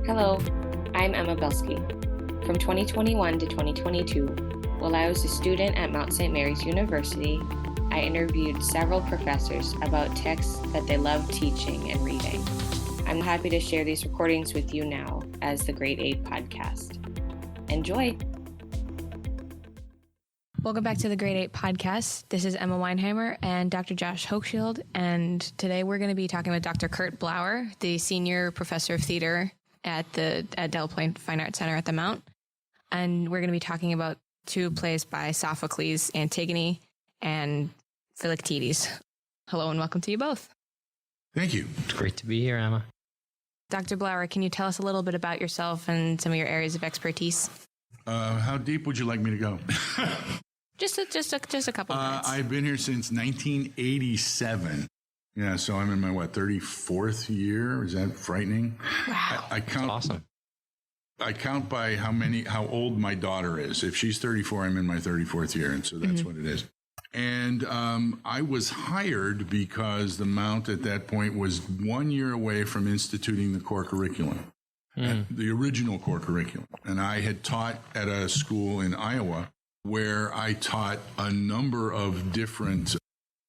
Hello, I'm Emma Belsky. From 2021 to 2022, while I was a student at Mount St. Mary's University, I interviewed several professors about texts that they loved teaching and reading. I'm happy to share these recordings with you now as the Grade 8 podcast. Enjoy! Welcome back to the Grade 8 podcast. This is Emma Weinheimer and Dr. Josh Hochschild, and today we're going to be talking with Dr. Kurt Blaugher, the Senior Professor of Theater at Del Point Fine Arts Center at the Mount. And we're going to be talking about two plays by Sophocles, Antigone and Philoctetes. Hello and welcome to you both. Thank you. It's great to be here, Emma. Dr. Blaugher, can you tell us a little bit about yourself and some of your areas of expertise? How deep would you like me to go? Just a couple minutes. I've been here since 1987. Yeah, so I'm in my, 34th year? Is that frightening? Wow. I count. That's awesome. I count by how old my daughter is. If she's 34, I'm in my 34th year, and so that's what it is. And I was hired because the Mount at that point was 1 year away from instituting the core curriculum, the original core curriculum. And I had taught at a school in Iowa where I taught a number of different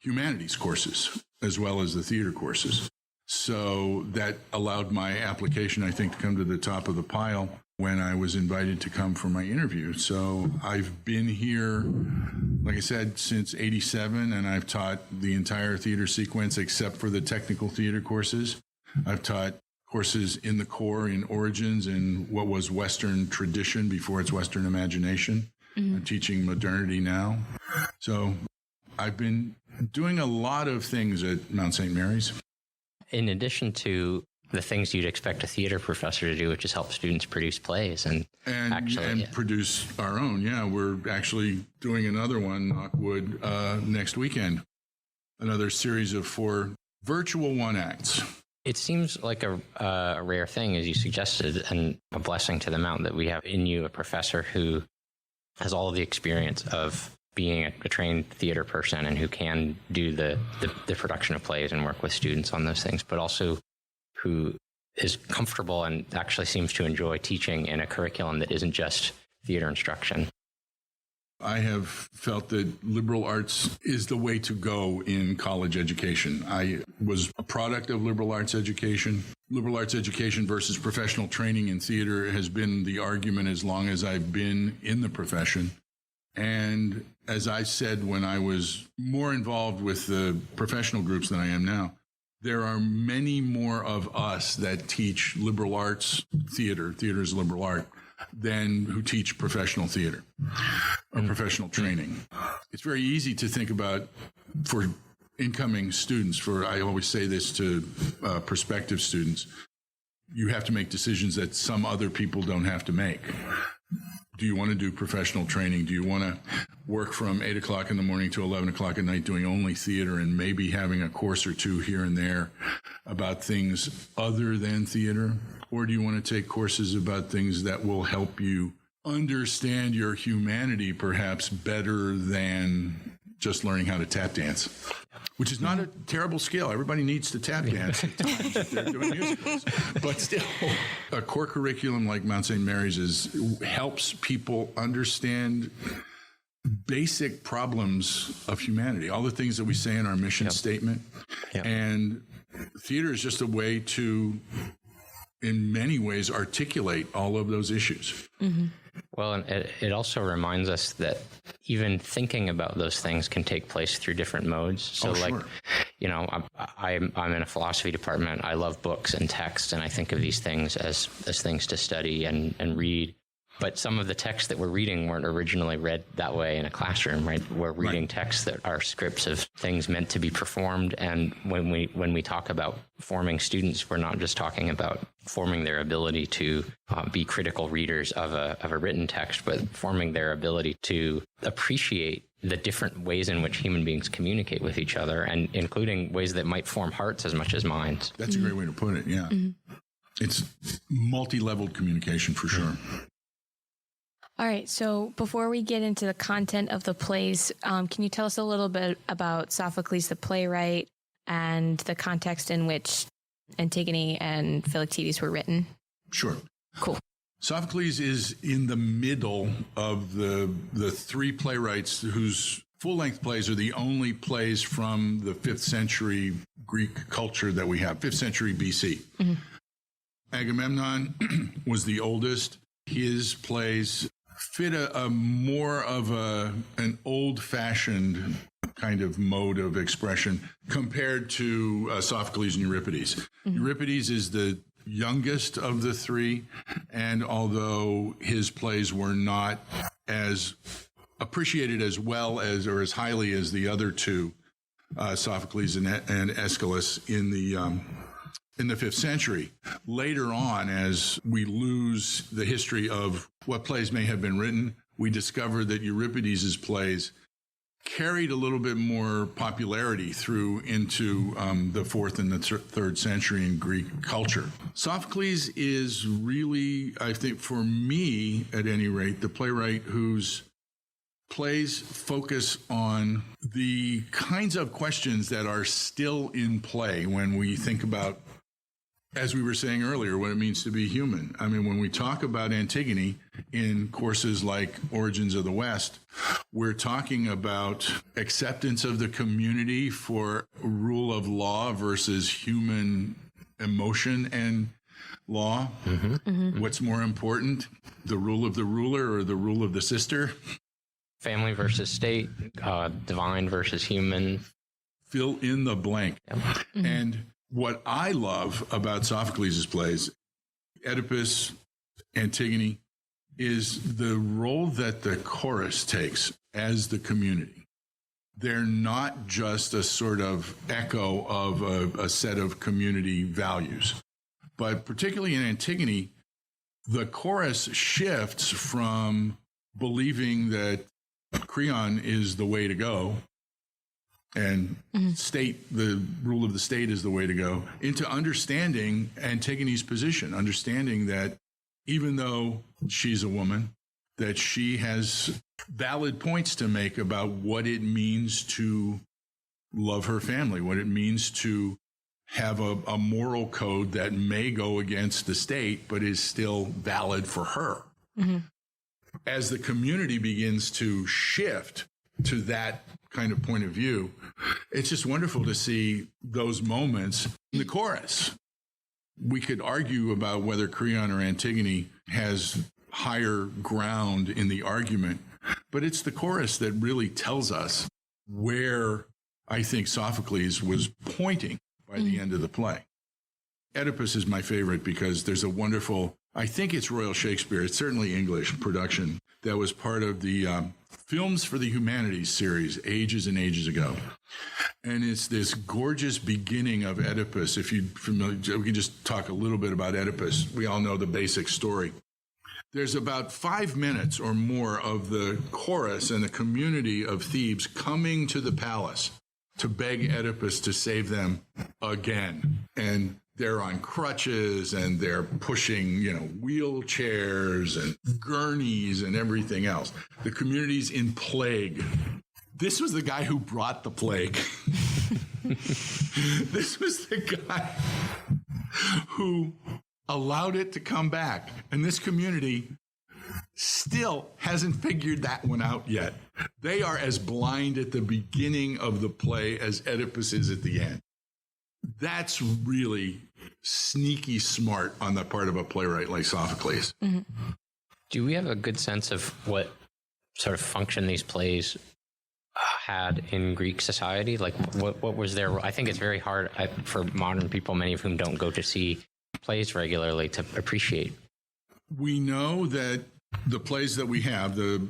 humanities courses, as well as the theater courses. So that allowed my application, I think, to come to the top of the pile when I was invited to come for my interview. So I've been here, like I said, since 87, and I've taught the entire theater sequence except for the technical theater courses. I've taught courses in the core, in origins, in what was Western tradition before it's Western imagination. I'm teaching modernity now. So I've been doing a lot of things at Mount St. Mary's. In addition to the things you'd expect a theater professor to do, which is help students produce plays and produce our own. Yeah, we're actually doing another one, knock wood, next weekend. Another series of 4 virtual one-acts. It seems like a rare thing, as you suggested, and a blessing to the Mount that we have in you a professor who has all of the experience of being a trained theater person and who can do the production of plays and work with students on those things, but also who is comfortable and actually seems to enjoy teaching in a curriculum that isn't just theater instruction. I have felt that liberal arts is the way to go in college education. I was a product of liberal arts education. Liberal arts education versus professional training in theater has been the argument as long as I've been in the profession. And as I said when I was more involved with the professional groups than I am now, there are many more of us that teach liberal arts theater is liberal art, than who teach professional theater or professional training. It's very easy to think about for incoming students, I always say this to prospective students, you have to make decisions that some other people don't have to make. Do you want to do professional training? Do you want to work from 8 o'clock in the morning to 11 o'clock at night doing only theater and maybe having a course or two here and there about things other than theater? Or do you want to take courses about things that will help you understand your humanity perhaps better than just learning how to tap dance? Which is not a terrible skill. Everybody needs to tap dance at times if they're doing musicals. But still, a core curriculum like Mount St. Mary's helps people understand basic problems of humanity, all the things that we say in our mission statement. Yep. And theater is just a way to, in many ways, articulate all of those issues. Mm-hmm. Well, and it also reminds us that even thinking about those things can take place through different modes. So sure. I'm in a philosophy department. I love books and text, and I think of these things as things to study and read. But some of the texts that we're reading weren't originally read that way in a classroom, right? We're reading texts that are scripts of things meant to be performed. And when we talk about forming students, we're not just talking about forming their ability to be critical readers of a written text, but forming their ability to appreciate the different ways in which human beings communicate with each other, and including ways that might form hearts as much as minds. That's a great way to put it, yeah. Mm-hmm. It's multi-leveled communication for sure. All right. So before we get into the content of the plays, can you tell us a little bit about Sophocles the playwright and the context in which Antigone and Philoctetes were written? Sure. Cool. Sophocles is in the middle of the three playwrights whose full-length plays are the only plays from the 5th century Greek culture that we have, 5th century BC. Mm-hmm. Agamemnon was the oldest. His plays fit a more of an old-fashioned kind of mode of expression compared to Sophocles and Euripides. Mm-hmm. Euripides is the youngest of the three, and although his plays were not as appreciated as well as or as highly as the other two, Sophocles and Aeschylus in the 5th century, later on, as we lose the history of what plays may have been written, we discover that Euripides' plays carried a little bit more popularity through into the 4th and the 3rd century in Greek culture. Sophocles is really, I think, for me, at any rate, the playwright whose plays focus on the kinds of questions that are still in play when we think about, as we were saying earlier, what it means to be human. I mean, when we talk about Antigone in courses like Origins of the West, we're talking about acceptance of the community for rule of law versus human emotion and law. Mm-hmm. Mm-hmm. What's more important, the rule of the ruler or the rule of the sister? Family versus state, divine versus human. Fill in the blank. Yep. Mm-hmm. And what I love about Sophocles' plays, Oedipus, Antigone, is the role that the chorus takes as the community. They're not just a sort of echo of a set of community values, but particularly in Antigone, the chorus shifts from believing that Creon is the way to go and state, the rule of the state is the way to go, into understanding Antigone's position, understanding that even though she's a woman, that she has valid points to make about what it means to love her family, what it means to have a moral code that may go against the state, but is still valid for her. Mm-hmm. As the community begins to shift to that kind of point of view, it's just wonderful to see those moments in the chorus. We could argue about whether Creon or Antigone has higher ground in the argument, but it's the chorus that really tells us where I think Sophocles was pointing by the end of the play. Oedipus is my favorite because there's a wonderful, I think it's Royal Shakespeare, it's certainly English production, that was part of the Films for the Humanities series ages and ages ago. And it's this gorgeous beginning of Oedipus. If you're familiar, we can just talk a little bit about Oedipus. We all know the basic story. There's about 5 minutes or more of the chorus and the community of Thebes coming to the palace to beg Oedipus to save them again. And they're on crutches and they're pushing, wheelchairs and gurneys and everything else. The community's in plague. This was the guy who brought the plague. This was the guy who allowed it to come back. And this community still hasn't figured that one out yet. They are as blind at the beginning of the play as Oedipus is at the end. That's really sneaky smart on the part of a playwright like Sophocles. Mm-hmm. Do we have a good sense of what sort of function these plays had in Greek society? Like what was their, I think it's very hard for modern people, many of whom don't go to see plays regularly, to appreciate. We know that the plays that we have, the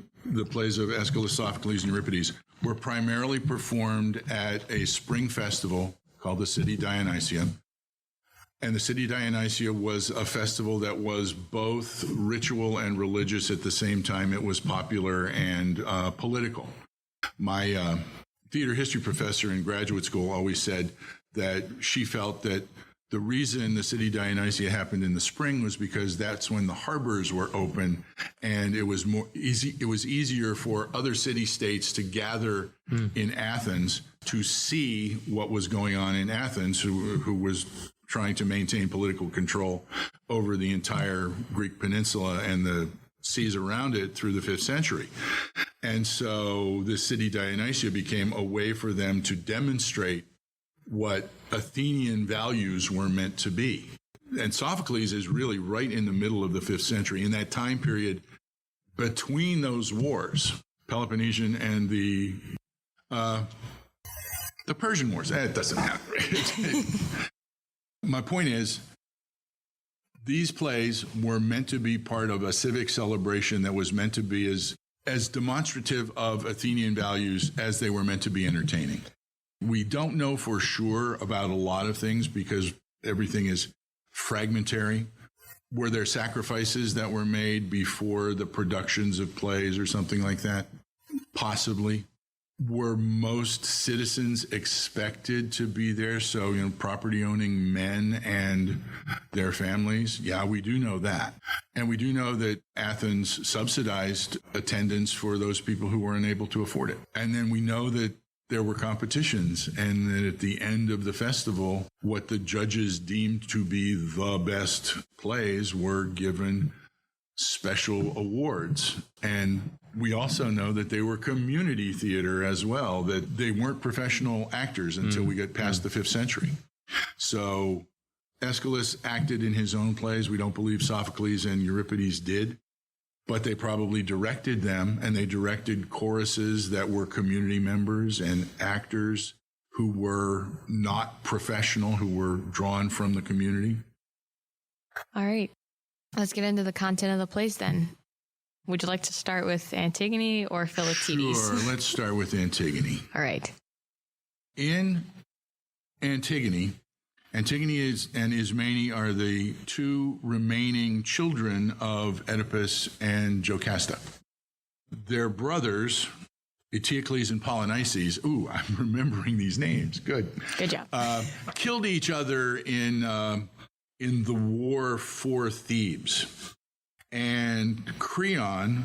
plays of Aeschylus, Sophocles, and Euripides, were primarily performed at a spring festival called the City Dionysia. And the City Dionysia was a festival that was both ritual and religious at the same time. It was popular and political. My theater history professor in graduate school always said that she felt that the reason the City Dionysia happened in the spring was because that's when the harbors were open, and it was more easy. It was easier for other city-states to gather in Athens to see what was going on in Athens, who was trying to maintain political control over the entire Greek peninsula and the seas around it through the 5th century. And so the city Dionysia became a way for them to demonstrate what Athenian values were meant to be. And Sophocles is really right in the middle of the 5th century, in that time period between those wars, Peloponnesian and the Persian Wars. It doesn't matter. My point is, these plays were meant to be part of a civic celebration that was meant to be as demonstrative of Athenian values as they were meant to be entertaining. We don't know for sure about a lot of things because everything is fragmentary. Were there sacrifices that were made before the productions of plays or something like that? Possibly. Were most citizens expected to be there? So, property owning men and their families? Yeah, we do know that. And we do know that Athens subsidized attendance for those people who were unable to afford it. And then we know that there were competitions, and that at the end of the festival, what the judges deemed to be the best plays were given special awards. And we also know that they were community theater as well, that they weren't professional actors until we get past the 5th century. So Aeschylus acted in his own plays. We don't believe Sophocles and Euripides did, but they probably directed them, and they directed choruses that were community members and actors who were not professional, who were drawn from the community. All right. Let's get into the content of the plays then. Would you like to start with Antigone or Philoctetes? Sure, let's start with Antigone. All right. In Antigone and Ismene are the two remaining children of Oedipus and Jocasta. Their brothers, Eteocles and Polynices, I'm remembering these names. Good job. Killed each other in the war for Thebes. And Creon,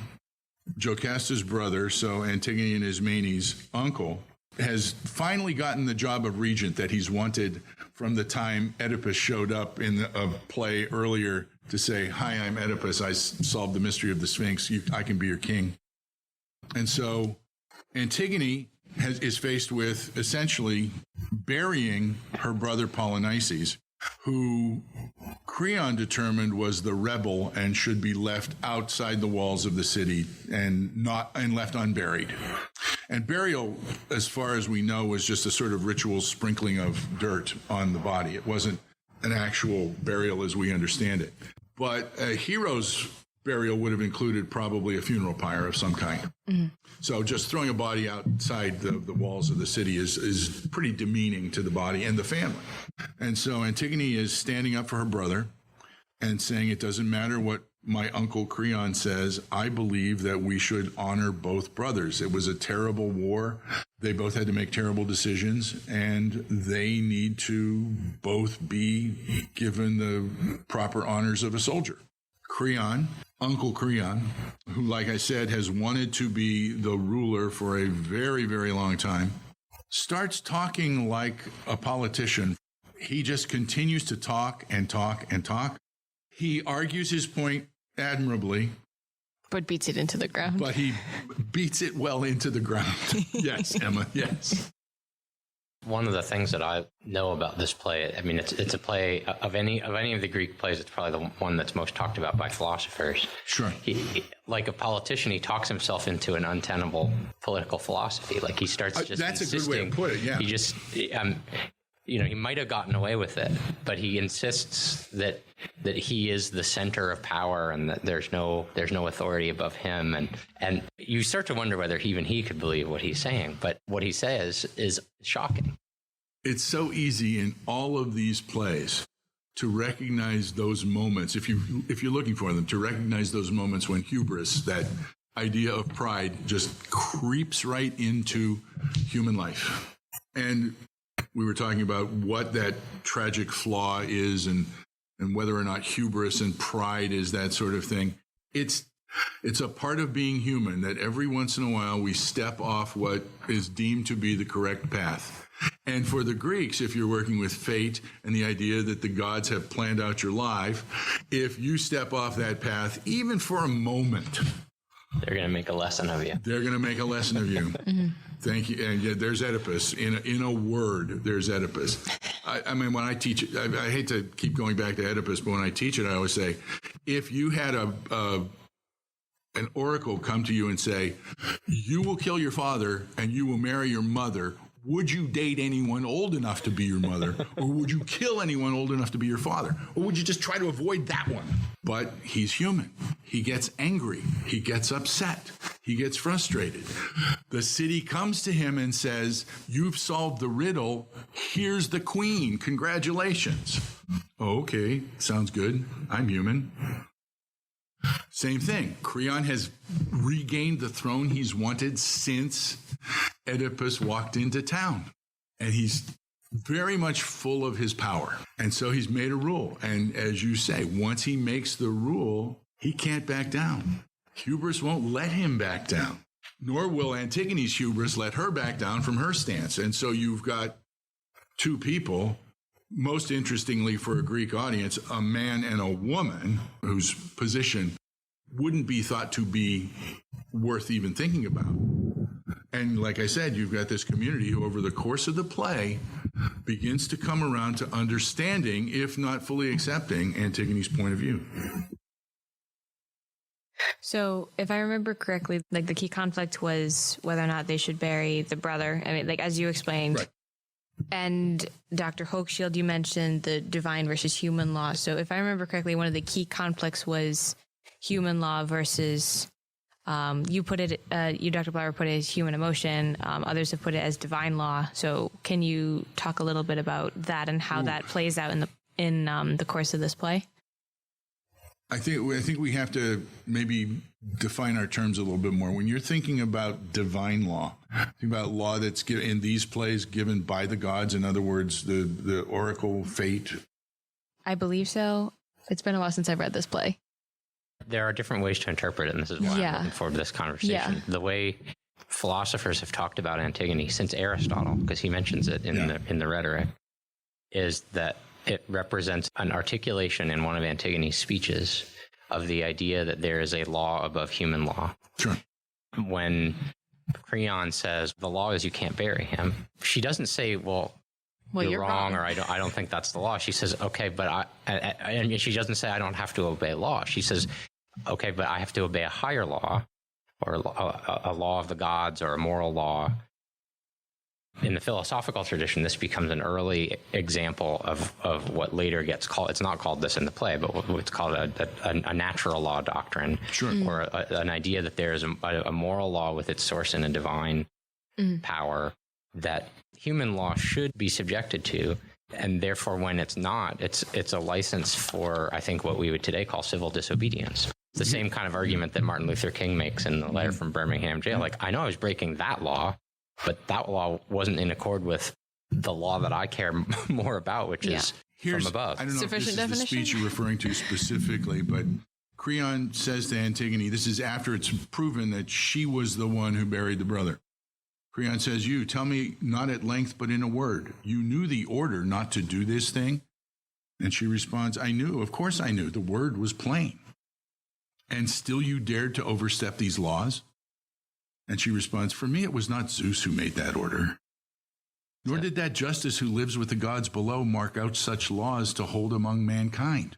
Jocasta's brother, so Antigone and Ismene's uncle, has finally gotten the job of regent that he's wanted from the time Oedipus showed up in a play earlier to say, "Hi, I'm Oedipus. I solved the mystery of the Sphinx. I can be your king." And so Antigone is faced with essentially burying her brother Polynices, who Creon determined was the rebel and should be left outside the walls of the city and left unburied. And burial, as far as we know, was just a sort of ritual sprinkling of dirt on the body. It wasn't an actual burial as we understand it. But a hero's burial would have included probably a funeral pyre of some kind. Mm-hmm. So just throwing a body outside the walls of the city is pretty demeaning to the body and the family. And so Antigone is standing up for her brother and saying, it doesn't matter what my uncle Creon says, I believe that we should honor both brothers. It was a terrible war. They both had to make terrible decisions, and they need to both be given the proper honors of a soldier. Creon, Uncle Creon, who, like I said, has wanted to be the ruler for a very, very long time, starts talking like a politician. He just continues to talk and talk and talk. He argues his point admirably. But beats it into the ground. But he beats it well into the ground. Yes, Emma, yes. One of the things that I know about this play, I mean, it's a play of any of the Greek plays. It's probably the one that's most talked about by philosophers. Sure. He, like a politician, he talks himself into an untenable political philosophy. Like he starts just that's insisting. A good way to put it. Yeah. He just, he might have gotten away with it, but he insists that he is the center of power and that there's no authority above him. And you start to wonder whether even he could believe what he's saying. But what he says is shocking. It's so easy in all of these plays to recognize those moments, if you're looking for them, to recognize those moments when hubris, that idea of pride, just creeps right into human life. And we were talking about what that tragic flaw is and whether or not hubris and pride is that sort of thing. It's It's a part of being human that every once in a while we step off what is deemed to be the correct path. And for the Greeks, if you're working with fate and the idea that the gods have planned out your life, if you step off that path, even for a moment, they're going to make a lesson of you. They're going to make a lesson of you. Thank you. And yeah, there's Oedipus. In a word, there's Oedipus. I mean, when I teach it, I hate to keep going back to Oedipus, but when I teach it, I always say, if you had an oracle come to you and say, you will kill your father and you will marry your mother, would you date anyone old enough to be your mother? Or would you kill anyone old enough to be your father? Or would you just try to avoid that one? But he's human. He gets angry. He gets upset. He gets frustrated. The city comes to him and says, you've solved the riddle. Here's the queen. Congratulations. Oh, okay. Sounds good. I'm human. Same thing. Creon has regained the throne he's wanted since Oedipus walked into town. And he's very much full of his power. And so he's made a rule. And as you say, once he makes the rule, he can't back down. Hubris won't let him back down. Nor will Antigone's hubris let her back down from her stance. And so you've got two people, most interestingly for a Greek audience, a man and a woman whose position wouldn't be thought to be worth even thinking about. And like I said, you've got this community who over the course of the play begins to come around to understanding, if not fully accepting, Antigone's point of view. So if I remember correctly, like the key conflict was whether or not they should bury the brother. I mean, like as you explained. Right. And Dr. Hochschild, you mentioned the divine versus human law. So if I remember correctly, one of the key conflicts was human law versus, you put it, you, Dr. Blaugher, put it as human emotion. Others have put it as divine law. So can you talk a little bit about that and how that plays out in the course of this play? I think we have to maybe define our terms a little bit more. When you're thinking about divine law, think about law that's given in these plays given by the gods. In other words, the oracle fate. I believe so. It's been a while since I've read this play. There are different ways to interpret it, and this is why I'm looking forward to this conversation. Yeah. The way philosophers have talked about Antigone since Aristotle, because he mentions it in the rhetoric, is that it represents an articulation in one of Antigone's speeches of the idea that there is a law above human law. Sure. When Creon says the law is you can't bury him, she doesn't say, well you're wrong, or I don't think that's the law. She says, okay, but and she doesn't say I don't have to obey law. She says, okay, but I have to obey a higher law, or a law of the gods, or a moral law. In the philosophical tradition, this becomes an early example of what later gets called, it's not called this in the play, but what's called a natural law doctrine, sure. Or an idea that there is a moral law with its source in a divine power that human law should be subjected to. And therefore, when it's not, it's a license for, I think, what we would today call civil disobedience. It's the same kind of argument that Martin Luther King makes in the letter from Birmingham jail. Like, I know I was breaking that law, but that law wasn't in accord with the law that I care more about, which is from above. I don't know if this is the speech you're referring to specifically, but Creon says to Antigone, this is after it's proven that she was the one who buried the brother. Creon says, you tell me not at length, but in a word, you knew the order not to do this thing? And she responds, I knew, of course I knew. The word was plain. And still you dared to overstep these laws? And she responds, for me, it was not Zeus who made that order. Nor did that justice who lives with the gods below mark out such laws to hold among mankind.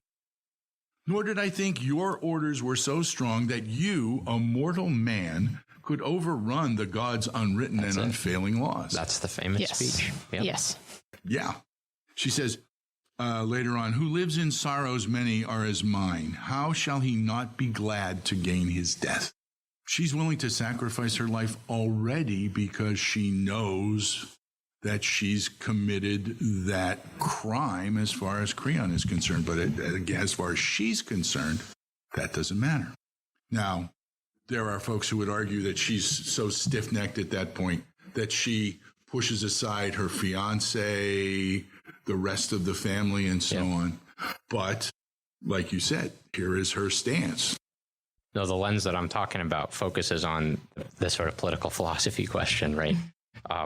Nor did I think your orders were so strong that you, a mortal man, could overrun the gods' unwritten and unfailing laws. That's the famous speech. Yep. Yes. Yeah. She says later on, who lives in sorrows many are as mine. How shall he not be glad to gain his death? She's willing to sacrifice her life already because she knows that she's committed that crime as far as Creon is concerned. But again, as far as she's concerned, that doesn't matter. Now, there are folks who would argue that she's so stiff-necked at that point that she pushes aside her fiancé, the rest of the family, and so on. But like you said, here is her stance. No, the lens that I'm talking about focuses on this sort of political philosophy question, right?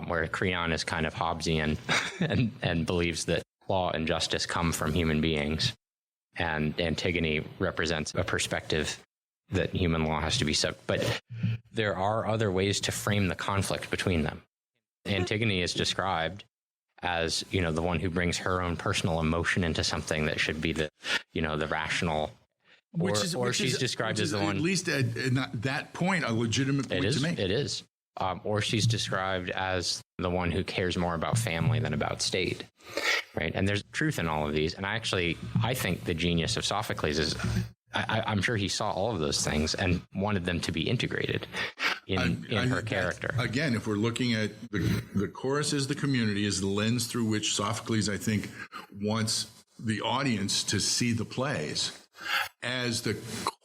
Where Creon is kind of Hobbesian and believes that law and justice come from human beings. And Antigone represents a perspective that human law has to be set. But there are other ways to frame the conflict between them. Antigone is described as, the one who brings her own personal emotion into something that should be the rational. Or she's described as the one. At least at that point, a legitimate point to make. It is. Or she's described as the one who cares more about family than about state, right? And there's truth in all of these. And I think the genius of Sophocles is, I'm sure he saw all of those things and wanted them to be integrated in her character. Again, if we're looking at the chorus as the community, is the lens through which Sophocles, I think, wants the audience to see the plays. As the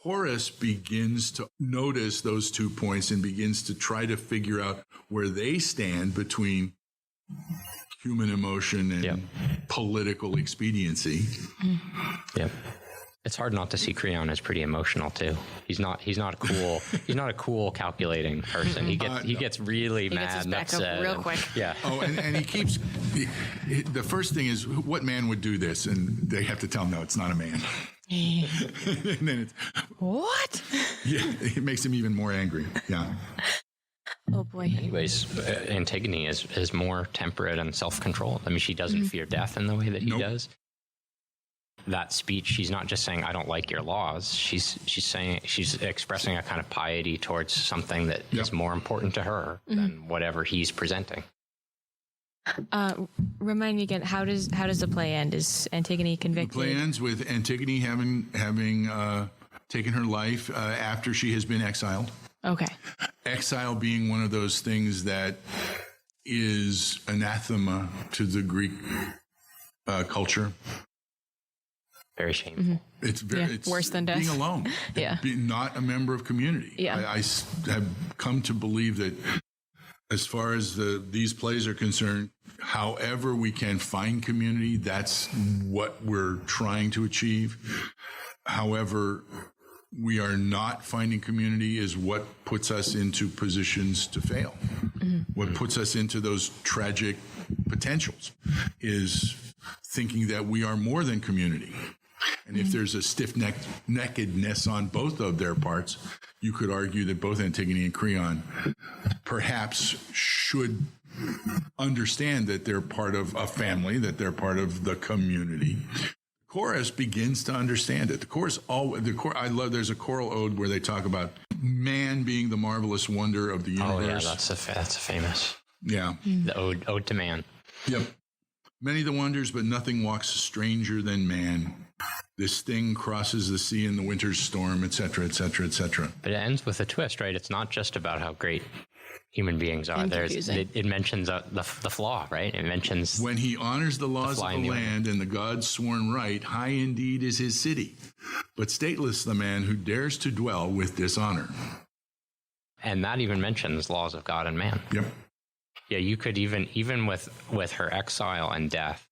chorus begins to notice those 2 points and begins to try to figure out where they stand between human emotion and political expediency. Yeah. It's hard not to see Creon as pretty emotional too. He's not a cool calculating person. He gets really mad and upset real quick. Yeah. Oh, and he keeps the first thing is, what man would do this? And they have to tell him, no, it's not a man. And then it's what? Yeah, it makes him even more angry. Yeah. Oh boy. Anyways, Antigone is more temperate and self-controlled. I mean, she doesn't fear death in the way that he does. That speech, she's not just saying, I don't like your laws. She's saying, she's expressing a kind of piety towards something that is more important to her than whatever he's presenting. Remind me again, how does the play end? Is Antigone convicted? The play ends with Antigone having taken her life after she has been exiled. Okay. Exile being one of those things that is anathema to the Greek culture. Very shameful. It's it's worse than death. Being alone. Being not a member of community. Yeah. I have come to believe that as far as these plays are concerned, however we can find community, that's what we're trying to achieve. However, we are not finding community is what puts us into positions to fail. What puts us into those tragic potentials is thinking that we are more than community. And if there's a stiff-neckedness on both of their parts, you could argue that both Antigone and Creon perhaps should understand that they're part of a family, that they're part of the community. Chorus begins to understand it. There's a choral ode where they talk about man being the marvelous wonder of the universe. Oh yeah, that's a famous. Yeah. The ode to man. Yep. Many the wonders, but nothing walks stranger than man. This thing crosses the sea in the winter's storm, et cetera, et cetera, et cetera. But it ends with a twist, right? It's not just about how great human beings are. It mentions the flaw, right? It mentions when he honors the laws of the land and the gods sworn right, high indeed is his city, but stateless the man who dares to dwell with dishonor. And that even mentions laws of God and man. Yep. Yeah, you could even with her exile and death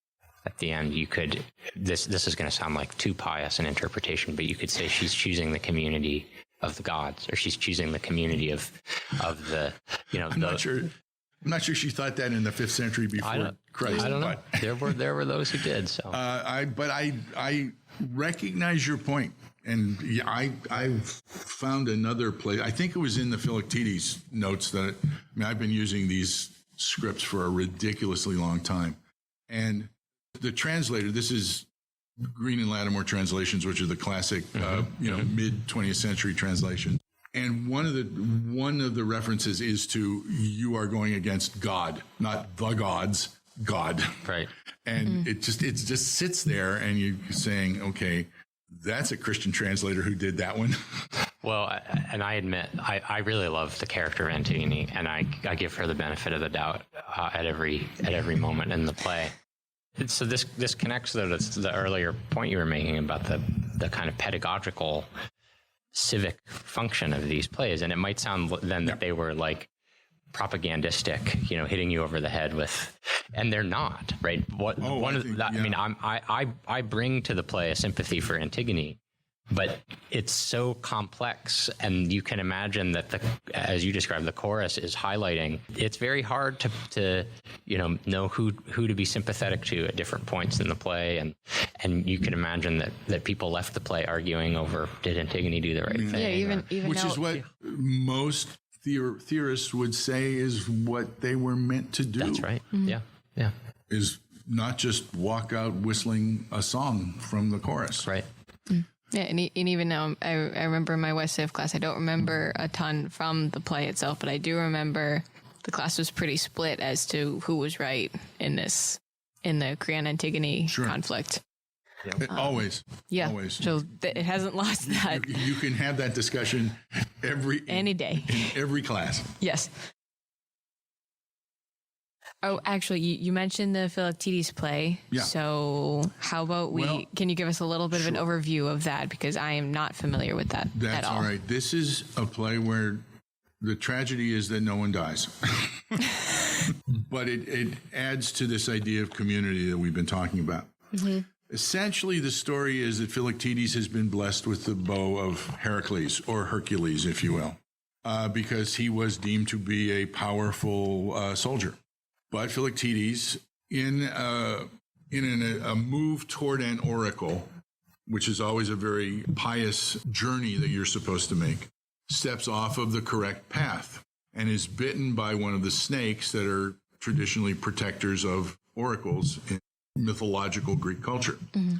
at the end, you could this is going to sound like too pious an interpretation, but you could say she's choosing the community of the gods, or she's choosing the community of the I'm not sure she thought that in the 5th century before Christ. I don't know. There were those who did. So I recognize your point. And I've found another place. I think it was in the Philoctetes notes that I've been using these scripts for a ridiculously long time. And the translator, this is Green and Lattimore translations, which are the classic, mid 20th century translation. And one of the references is to you are going against God, not the gods, God. Right. And it just sits there, and you're saying, okay, that's a Christian translator who did that one. Well, and I admit, I really love the character of Antigone, and I give her the benefit of the doubt at every moment in the play. So this connects though to the earlier point you were making about the kind of pedagogical civic function of these plays, and it might sound then that they were like propagandistic, hitting you over the head with, and they're not, right? I bring to the play a sympathy for Antigone, but it's so complex, and you can imagine that as you described, the chorus is highlighting. It's very hard to know who to be sympathetic to at different points in the play, and you can imagine that people left the play arguing over, did Antigone do the right thing? Yeah, even which is what most theorists would say is what they were meant to do. That's right. Mm-hmm. Yeah. Is not just walk out whistling a song from the chorus. Right. Yeah, and even now, I remember my West Civ class. I don't remember a ton from the play itself, but I do remember the class was pretty split as to who was right in the Creon-Antigone conflict. Yeah. Always. So it hasn't lost that. You can have that discussion any day in every class. Yes. Oh, actually, you mentioned the Philoctetes play. Yeah. So how about can you give us a little bit of an overview of that? Because I am not familiar with that That's at all. All right. This is a play where the tragedy is that no one dies. But it adds to this idea of community that we've been talking about. Mm-hmm. Essentially, the story is that Philoctetes has been blessed with the bow of Heracles, or Hercules, if you will, because he was deemed to be a powerful soldier. But Philoctetes, in a move toward an oracle, which is always a very pious journey that you're supposed to make, steps off of the correct path and is bitten by one of the snakes that are traditionally protectors of oracles in mythological Greek culture. Mm-hmm.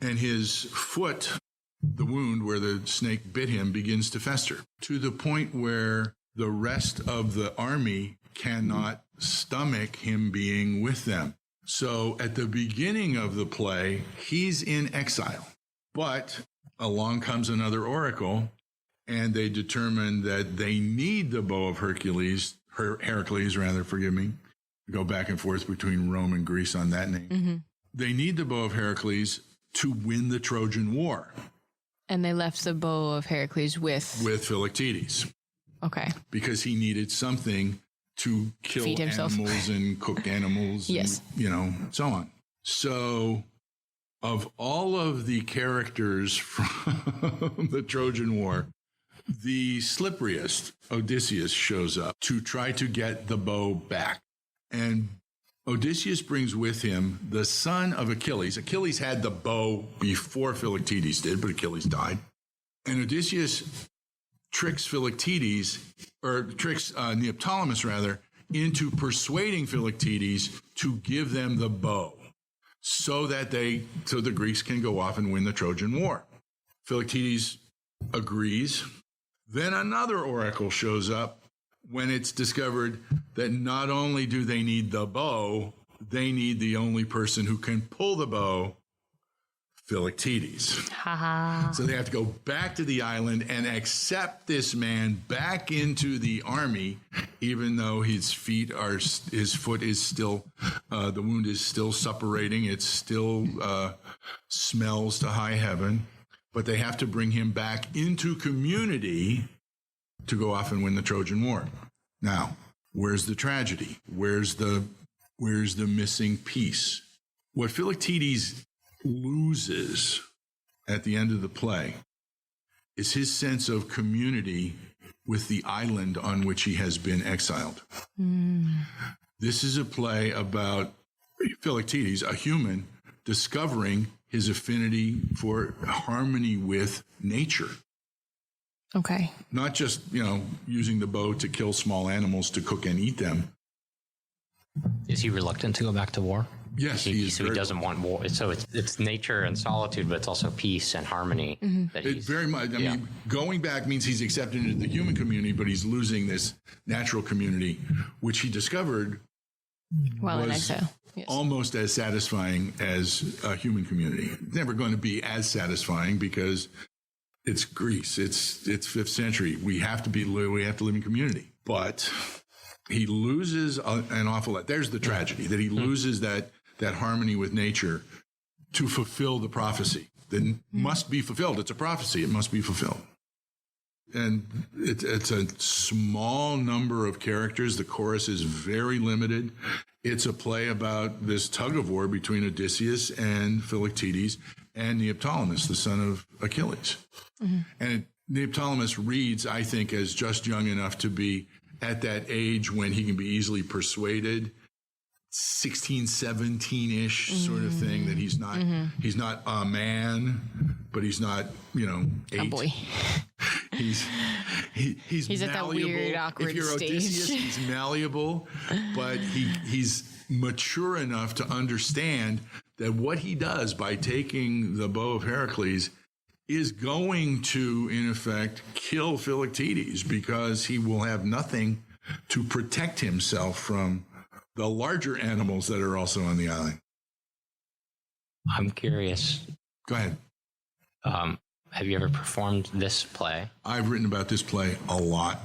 And his foot, the wound where the snake bit him, begins to fester to the point where the rest of the army cannot stomach him being with them. So at the beginning of the play, he's in exile, but along comes another oracle, and they determine that they need the bow of Heracles, forgive me. Go back and forth between Rome and Greece on that name. Mm-hmm. They need the bow of Heracles to win the Trojan War. And they left the bow of Heracles with Philoctetes. Okay. Because he needed something to kill animals and cook animals, yes. And, so on. So of all of the characters from the Trojan War, the slipperiest, Odysseus, shows up to try to get the bow back. And Odysseus brings with him the son of Achilles. Achilles had the bow before Philoctetes did, but Achilles died. And Odysseus tricks Neoptolemus into persuading Philoctetes to give them the bow so the Greeks can go off and win the Trojan War. Philoctetes agrees. Then another oracle shows up when it's discovered that not only do they need the bow, they need the only person who can pull the bow, Philoctetes. So they have to go back to the island and accept this man back into the army, even though his foot is still, the wound is still suppurating. It still smells to high heaven, but they have to bring him back into community to go off and win the Trojan War. Now, where's the tragedy? Where's the missing piece? What Philoctetes loses at the end of the play is his sense of community with the island on which he has been exiled. This is a play about Philoctetes, a human, discovering his affinity for harmony with nature. Okay. Not just, using the bow to kill small animals to cook and eat them. Is he reluctant to go back to war? Yes, he doesn't want war. So it's nature and solitude, but it's also peace and harmony. Mm-hmm. Very much. I mean, going back means he's accepted into the human community, but he's losing this natural community, which he discovered while in exile. Yes. Almost as satisfying as a human community. It's never going to be as satisfying because it's Greece. It's 5th century. We have to live in community. But he loses an awful lot. There's the tragedy, that he loses that harmony with nature to fulfill the prophecy that must be fulfilled. It's a prophecy. It must be fulfilled. And it's a small number of characters. The chorus is very limited. It's a play about this tug of war between Odysseus and Philoctetes and Neoptolemus, the son of Achilles. And Neoptolemus reads, I think, as just young enough to be at that age when he can be easily persuaded, 16, 17-ish sort of thing, that he's not a man, but he's not, 8. A boy. He's at that malleable. weird, awkward If you're stage. Odysseus, he's malleable, but he's mature enough to understand that what he does by taking the bow of Heracles is going to, in effect, kill Philoctetes, because he will have nothing to protect himself from the larger animals that are also on the island. I'm curious. Go ahead. Have you ever performed this play? I've written about this play a lot.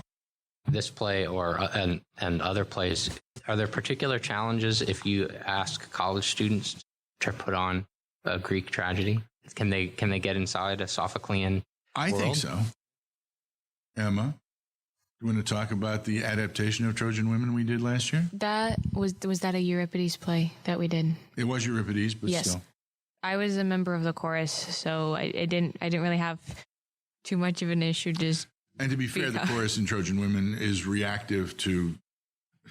This play and other plays, are there particular challenges if you ask college students to put on a Greek tragedy? Can they get inside a Sophoclean I world? think so. Emma, you want to talk about the adaptation of Trojan Women we did last year? That was that a Euripides play that we did? It was Euripides, but Yes. still. I was a member of the chorus, so I didn't really have too much of an issue. Just And to be fair, the chorus in Trojan Women is reactive to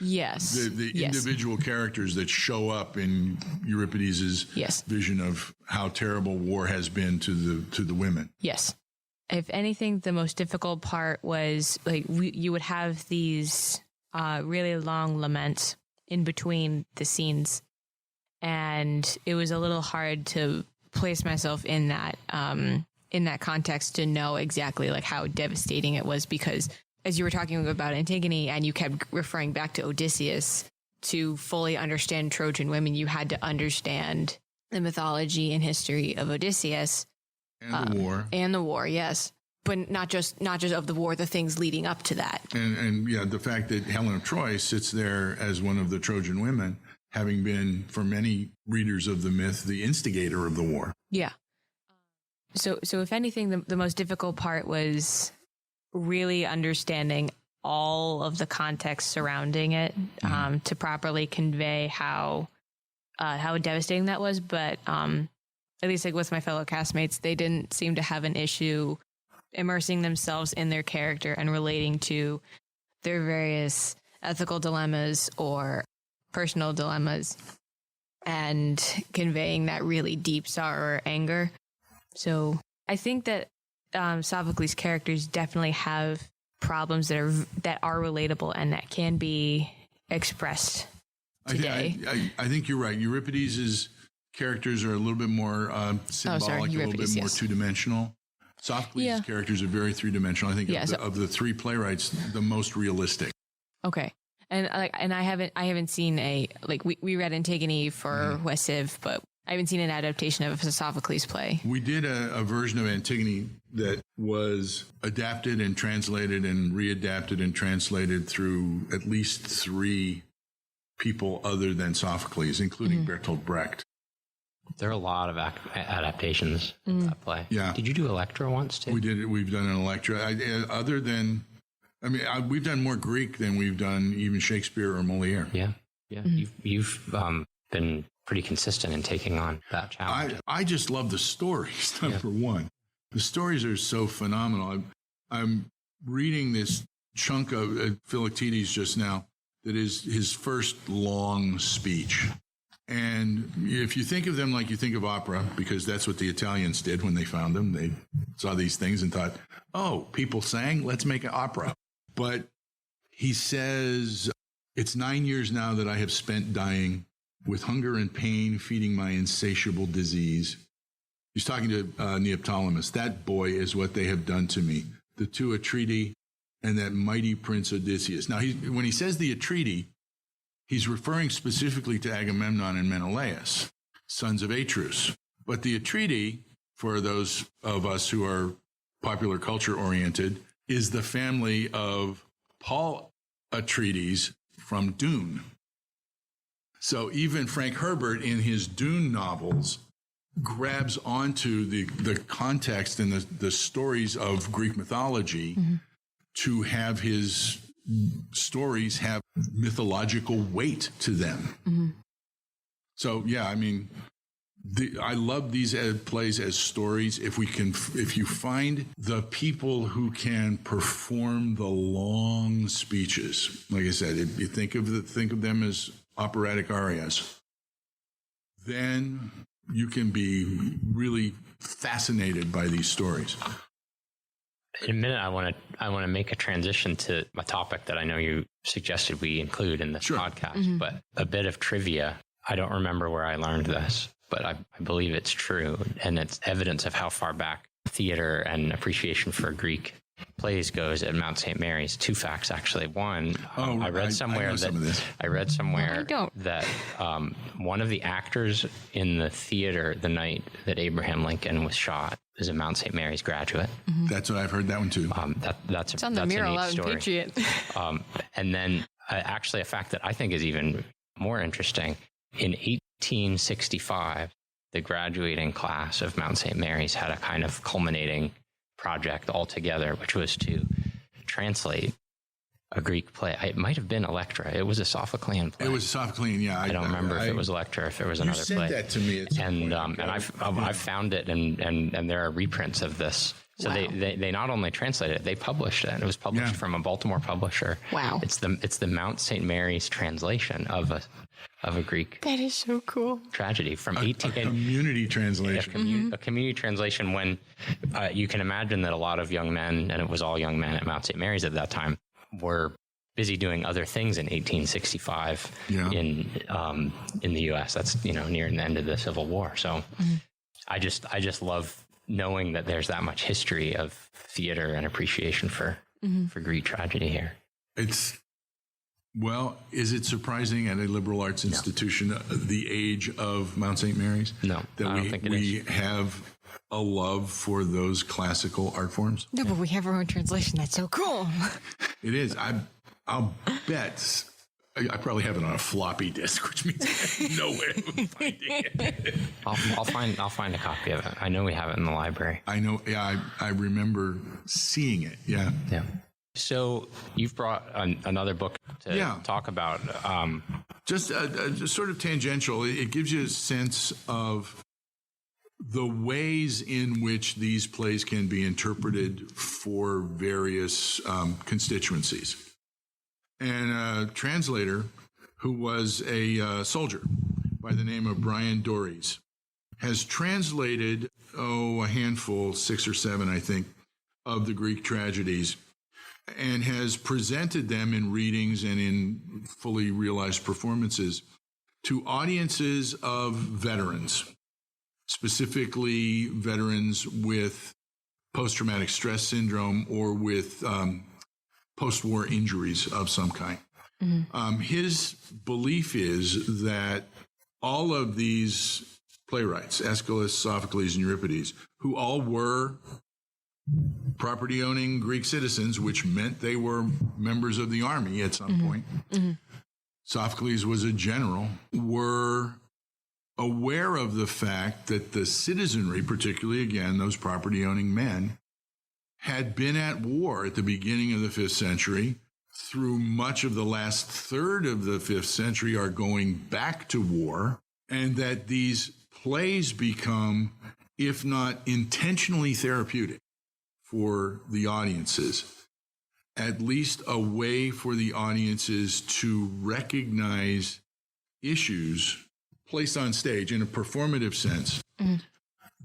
yes, the yes. individual characters that show up in Euripides' Yes. vision of how terrible war has been to the women. Yes. If anything, the most difficult part was you would have these really long laments in between the scenes, and it was a little hard to place myself in that context to know exactly how devastating it was, because as you were talking about Antigone and you kept referring back to Odysseus, to fully understand Trojan Women, you had to understand the mythology and history of Odysseus. And the war. And the war, yes. But not just of the war, the things leading up to that. And the fact that Helen of Troy sits there as one of the Trojan women, having been, for many readers of the myth, the instigator of the war. Yeah. So if anything, the most difficult part was really understanding all of the context surrounding it, to properly convey how devastating that was. But at least with my fellow castmates, they didn't seem to have an issue immersing themselves in their character and relating to their various ethical dilemmas or personal dilemmas and conveying that really deep sorrow or anger. So I think that Sophocles' characters definitely have problems that are relatable and that can be expressed today. I think you're right. Euripides' characters are a little bit more symbolic, a little bit more two-dimensional. Sophocles' characters are very three-dimensional. I think of the three playwrights, the most realistic. Okay. And I haven't seen we read Antigone for West Civ, but I haven't seen an adaptation of a Sophocles play. We did a version of Antigone that was adapted and translated and readapted and translated through at least 3 people other than Sophocles, including Bertolt Brecht. There are a lot of adaptations of that play. Yeah. Did you do Electra once too? We did it. We've done an Electra. We've done more Greek than we've done even Shakespeare or Moliere. Yeah. Yeah. You've been pretty consistent in taking on that challenge. I just love the stories, number one. The stories are so phenomenal. I'm reading this chunk of Philoctetes just now that is his first long speech. And if you think of them like you think of opera, because that's what the Italians did when they found them, they saw these things and thought, oh, people sang, let's make an opera. But he says, it's 9 years now that I have spent dying with hunger and pain, feeding my insatiable disease. He's talking to Neoptolemus. That boy is what they have done to me. The 2 Atridi and that mighty prince Odysseus. Now, when he says the Atridi, he's referring specifically to Agamemnon and Menelaus, sons of Atreus. But the Atridi, for those of us who are popular culture oriented, is the family of Paul Atreides from Dune. So even Frank Herbert in his Dune novels grabs onto the context and the stories of Greek mythology to have his stories have mythological weight to them. So, yeah, I love these plays as stories. If you find the people who can perform the long speeches, like I said, if you think of them as operatic arias, then you can be really fascinated by these stories. In a minute, I want to make a transition to a topic that I know you suggested we include in this podcast, but a bit of trivia. I don't remember where I learned this, but I believe it's true, and it's evidence of how far back theater and appreciation for Greek plays goes at Mount St. Mary's. Two facts, actually. One, I read somewhere that one of the actors in the theater the night that Abraham Lincoln was shot is a Mount St. Mary's graduate. Mm-hmm. That's what I've heard. That one too. It's on the mural out in Patriot. And then actually a fact that I think is even more interesting. In 1865, the graduating class of Mount St. Mary's had a kind of culminating project altogether, which was to translate a Greek play. It might have been Electra. It was a Sophoclean play. It was Sophoclean, yeah. I don't remember if it was Electra or if it was another play. You said that to me at some point. And I've found it, and there are reprints of this. So they not only translated it, they published it. It was published from a Baltimore publisher. Wow. It's the Mount St. Mary's translation of a Greek. That is so cool. Tragedy from a community translation. A community translation when you can imagine that a lot of young men, and it was all young men at Mount St. Mary's at that time, were busy doing other things in 1865 in the U.S. That's near the end of the Civil War. So I just love knowing that there's that much history of theater and appreciation for Greek tragedy here. Is it surprising at a liberal arts institution, the age of Mount St. Mary's? No, that I don't think it we is. have a love for those classical art forms? No, but we have our own translation. That's so cool. It is. I'll bet. I probably have it on a floppy disk, which means I have no way of finding it. I'll find a copy of it. I know we have it in the library. I know. Yeah, I remember seeing it. Yeah. Yeah. So you've brought another book to talk about. Just sort of tangential. It gives you a sense of the ways in which these plays can be interpreted for various constituencies. And a translator who was a soldier by the name of Brian Dorries has translated, a handful, 6 or 7, I think, of the Greek tragedies, and has presented them in readings and in fully realized performances to audiences of veterans, specifically veterans with post-traumatic stress syndrome or with post-war injuries of some kind. Mm-hmm. His belief is that all of these playwrights, Aeschylus, Sophocles, and Euripides, who all were property-owning Greek citizens, which meant they were members of the army at some point. Mm-hmm. Sophocles was a general, were aware of the fact that the citizenry, particularly, again, those property-owning men, had been at war at the beginning of the 5th century, through much of the last third of the 5th century are going back to war, and that these plays become, if not intentionally therapeutic for the audiences, at least a way for the audiences to recognize issues placed on stage in a performative sense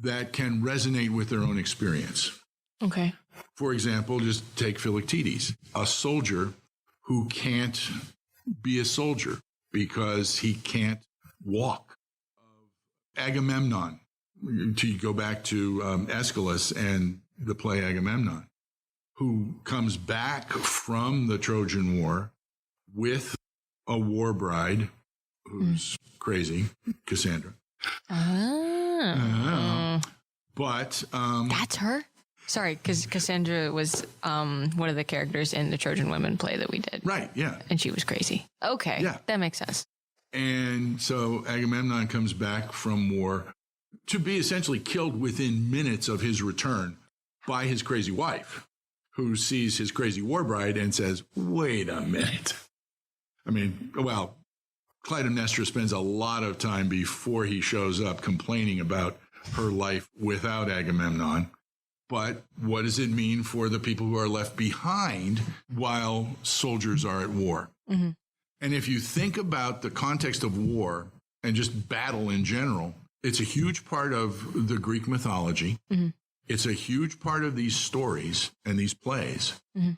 that can resonate with their own experience. Okay. For example, just take Philoctetes, a soldier who can't be a soldier because he can't walk. Agamemnon, to go back to Aeschylus and the play Agamemnon, who comes back from the Trojan War with a war bride who's crazy, Cassandra. But that's her? Sorry, because Cassandra was one of the characters in the Trojan Women play that we did. Right, yeah. And she was crazy. Okay, yeah. That makes sense. And so Agamemnon comes back from war to be essentially killed within minutes of his return by his crazy wife, who sees his crazy war bride and says, wait a minute. I mean, well, Clytemnestra spends a lot of time before he shows up complaining about her life without Agamemnon. But what does it mean for the people who are left behind while soldiers are at war? Mm-hmm. And if you think about the context of war and just battle in general, it's a huge part of the Greek mythology. Mm-hmm. It's a huge part of these stories and these plays. Mm-hmm.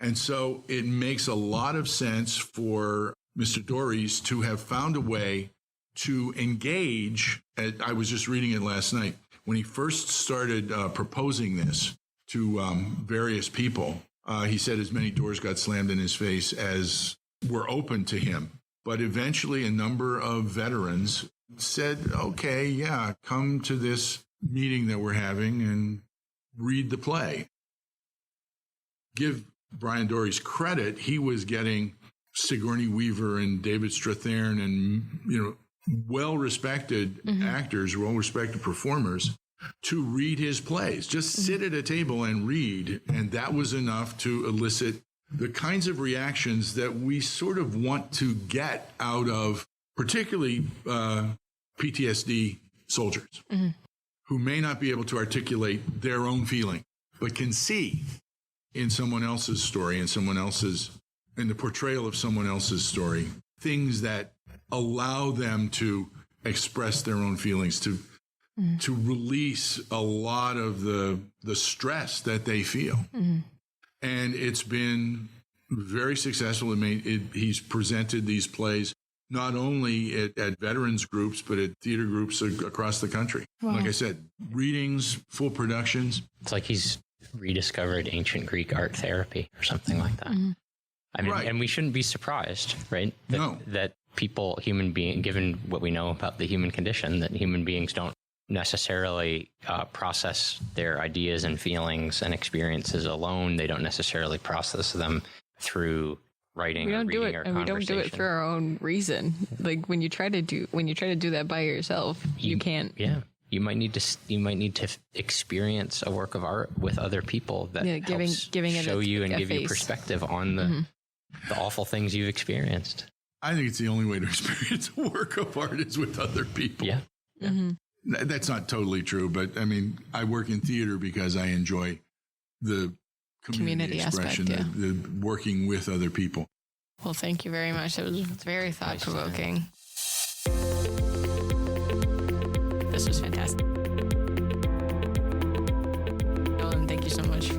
And so it makes a lot of sense for Mr. Dorries to have found a way to engage. I was just reading it last night. When he first started proposing this to various people, he said as many doors got slammed in his face as were open to him. But eventually a number of veterans said, okay, yeah, come to this meeting that we're having and read the play. Give Brian Dorries credit. He was getting Sigourney Weaver and David Strathairn and, well-respected actors, well-respected performers to read his plays. Just sit at a table and read. And that was enough to elicit the kinds of reactions that we sort of want to get out of particularly PTSD soldiers who may not be able to articulate their own feeling, but can see in someone else's story and in the portrayal of someone else's story, things that allow them to express their own feelings, to release a lot of the stress that they feel. Mm-hmm. And it's been very successful. He's presented these plays not only at veterans groups, but at theater groups across the country. Wow. Like I said, readings, full productions. It's like he's rediscovered ancient Greek art therapy or something like that. Mm-hmm. I mean, right. And we shouldn't be surprised, right? That people, human beings, given what we know about the human condition, that human beings don't necessarily process their ideas and feelings and experiences alone. They don't necessarily process them through writing or reading or conversation. We don't do it for our own reason. Like when you try to do that by yourself, you can't. Yeah. You might need to experience a work of art with other people that helps show you and give you perspective on the awful things you've experienced. I think it's the only way to experience a work of art is with other people. Yeah. Mm-hmm. That's not totally true, but I mean, I work in theater because I enjoy the community expression, aspect, the working with other people. Well, thank you very much. It was very thought-provoking. This was fantastic. Ellen, thank you so much.